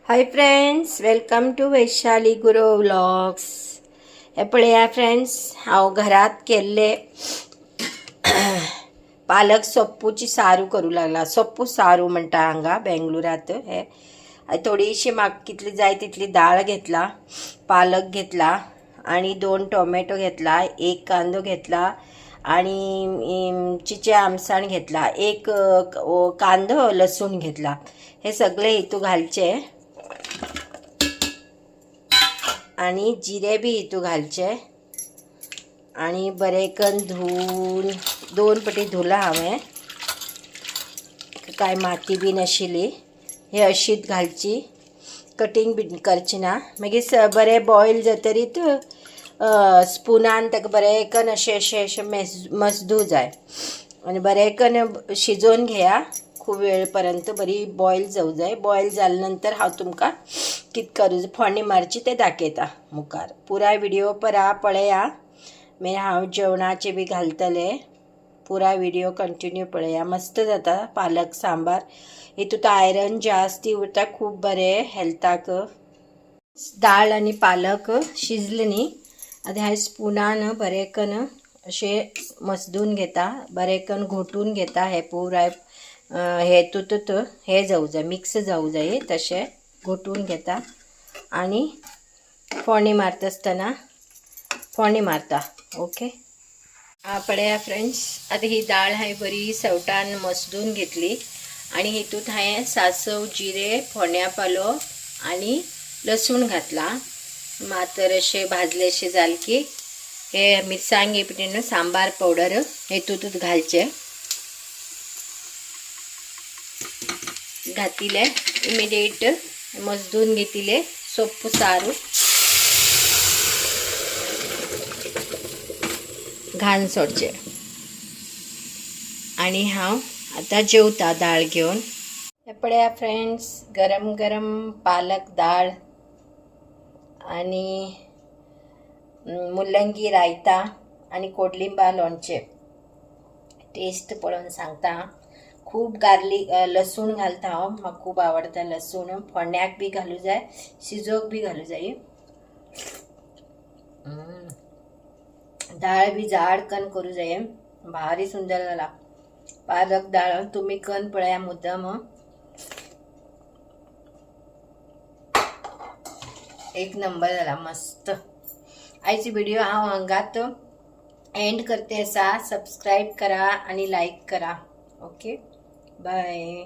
High friends, welcome to Vaishali Guru vlogs. हे पळया friends, हांव घरात केल्ले पालक सोप्पूची सारू करूं लागला. सोप्पू सारू म्हणटा हांगा बेंगलुरात. हे थोडीशी म्हाका कितली जाय तितली दाळ घेतला, पालक घेतला आणि 2 टोमॅटो घेतला, 1 कांदो घेतला आणि चिचे आमसाण घेतला, 1 कांदो लसूण घेतला. हे सगळे हितू घालचे आणि जिरे बी हितू घालचे आणि बरे करून धुवून 2 पटी धुला हांवें. काय माती बी नाशिल्ली. हे अशीच घालची, कटिंग बी करची ना. मागीर बरे बॉयल जातरीत स्पुनान ताका बरें करून अशें मसदू जाय आनी बरें करून शिजोवन घेया. खूब वेळ पर्यंत बरी बॉयल जावं जाय. बॉयल जाले नंतर हांव तुमकां कितें करूं फोडणी मारची ते दाखयता मुखार. पुरा व्हिडिओ पळया. मागीर हांव जेवणाचे बी घालतले. पुरा व्हिडिओ कंटिन्यू पळया. मस्त जाता पालक सांबार. हितूंत आयरन जास्त उरता, खूब बरें हेल्थाक. दाळ आनी पालक शिजले न्ही. आतां हांवें स्पुनान बरें करून अशें मसदून घेता, बरें करून घोटून घेता. हे पुराय हे तुतूत हे जावं जाय, मिक्स जावं जाय तशें घोटून घेता आणि फोडणी मारता आसतना फोडणी मारता. ओके. पळया फ्रेंड्स, आतां ही दाळ हांवें बरी सवटान मसदून घेतली आणि हितूंत हांवें सासव, जिरे, फोण्या पालो आणि लसूण घातला. मातर अशें भाजलेशें जालें की हे मिरसांगे पिठीन सांबार पावडर हितूंत घालचे. घातिले इमिडिएट मसदून घेतिले सोप्पू सारू घाण सोडचे आणि हांव आतां जेवता दाळ घेवन. हे पळया फ्रेंड्स, गरम गरम पालक दाळ आणि मुल्लंगी रायता आणि कोडलिंबा लोणचे. टेस्ट पळोवन सांगता. खूब गार्लीक लसूण घालता हांव, म्हाका खूब आवडटा लसूण. फोडण्याक बी घालूं जाय, शिजोवक बी घालूं जाय. दाळ बी जाड करून करूं जाय. भारी सुंदर जाला पालक दाळ. तुम्ही करून पळया मुद्दम. एक नंबर जाला, मस्त. आयची व्हिडिओ हांव हांगात एंड करते. सबस्क्राईब करा आणि लाईक करा. Okay, bye.